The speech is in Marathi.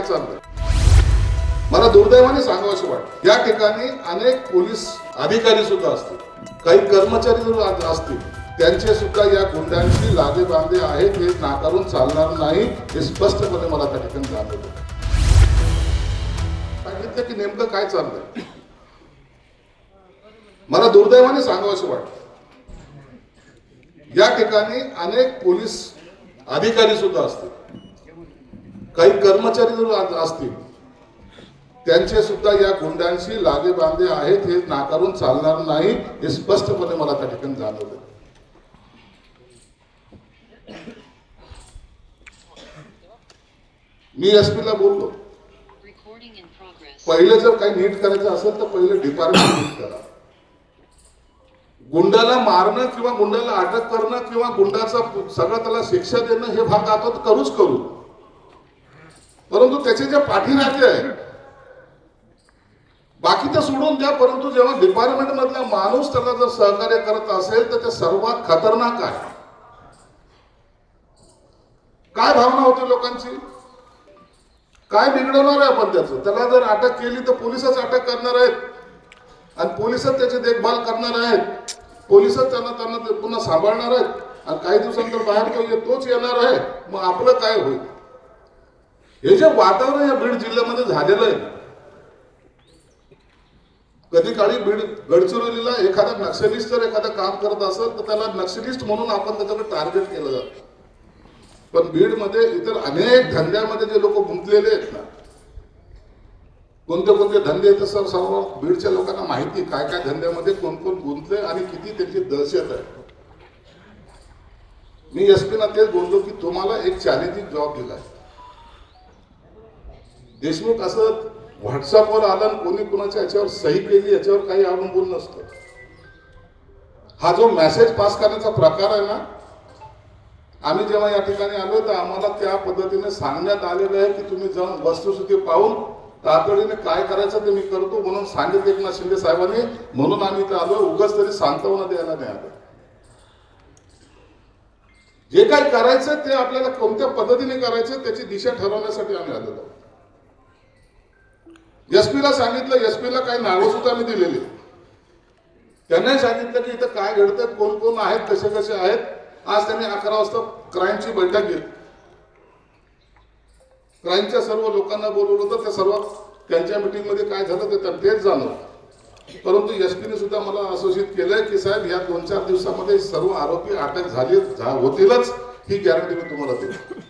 काय चाललंय मला दुर्दैवाने सांगावंसं वाटतं। या ठिकाणी अनेक पोलीस अधिकारी सुद्धा असतील, काही कर्मचारी सुद्धा असतील, त्यांचे सुद्धा या गुंडांशी लागेबांधे आहेत हे नाकारून चालणार नाही हे स्पष्टपणे मला त्या ठिकाणी जाणवलं। सांगितलं की नेमकं काय चाललंय मला दुर्दैवाने सांगावंसं वाटतं। या ठिकाणी अनेक पोलीस अधिकारी सुद्धा असतील, काही कर्मचारी सुद्धा असतील, त्यांचे सुद्धा या गुंडांशी लागेबांधे आहेत हे नाकारून चालणार नाही हे स्पष्टपणे मला त्या ठिकाणी जाणवलं। मी एसपीला बोललो, पहिले जर काही नीट करायचं असेल तर पहिले डिपार्टमेंट नीट करा। गुंडाला मारणं किंवा गुंडाला अटक करणं किंवा गुंडाचा सगळं त्याला शिक्षा देणं हे भाग आपण करूच करू, परंतु त्याचे जे पाठीराखे आहेत बाकी तर सोडून द्या, परंतु जेव्हा डिपार्टमेंट मधला माणूस त्याला जर सहकार्य करत असेल तर ते सर्वात खतरनाक आहे। काय भावना होती लोकांची, काय बिघडवणार आहे आपण त्याला जर अटक केली तर पोलिसच अटक करणार आहेत आणि पोलिसच त्याची देखभाल करणार आहेत, पोलिसच त्यांना पुन्हा सांभाळणार आहेत आणि काही दिवसांनंतर बाहेर तोच येणार आहे, मग आपलं काय होईल। हे जे वातावरण या बीड जिल्ह्यामध्ये झालेलं आहे, कधी काळी बीड गडचिरोलीला एखादा नक्षलिस्ट जर एखादा काम करत असेल तर त्याला नक्षलिस्ट म्हणून आपण त्याच्याकडे टार्गेट केलं जातं, पण बीड मध्ये इतर अनेक धंद्यामध्ये जे लोक गुंतलेले आहेत ना, कोणते कोणते धंदे आहेत सर सर्व बीडच्या लोकांना माहिती, काय काय धंद्यामध्ये कोण कोण गुंतले आणि किती त्यांची दहशत आहे। मी एसपीना तेच बोललो की तुम्हाला एक चॅलेंजिंग जॉब दिलाय। देशमुख असं व्हॉट्सअपवर आलं कोणी कुणाच्या याच्यावर सही केली याच्यावर काही अवलंबून नसतं। हा जो मेसेज पास करण्याचा प्रकार आहे ना, आम्ही जेव्हा या ठिकाणी आलो तर आम्हाला त्या पद्धतीने सांगण्यात आलेलं आहे की तुम्ही जाऊन वस्तुस्थिती पाहून तातडीने काय करायचं ते मी करतो म्हणून सांगितले एकनाथ शिंदे साहेबांनी, म्हणून आम्ही इथे आलो। उगाच तरी सांत्वना द्यायला नाही आलं। जे काही करायचं ते आपल्याला कोणत्या पद्धतीने करायचं त्याची दिशा ठरवण्यासाठी आम्ही आलेलो आहोत। एसपीला सांगितलं, एसपीला काही नावं सुद्धा मी दिलेली, त्यांनाही सांगितलं की इथं काय घडतं, कोण कोण आहेत, कसे कसे आहेत। आज त्यांनी 11 वाजता क्राईमची बैठक घेतली, क्राईमच्या सर्व लोकांना बोलवलं होतं, त्या सर्व त्यांच्या मीटिंग मध्ये काय झालं ते तेच जाणवलं, परंतु एसपीने सुद्धा मला आश्वासित केलंय की साहेब या 2-4 दिवसामध्ये सर्व आरोपी अटक होतीलच ही गॅरंटी मी तुम्हाला देतो।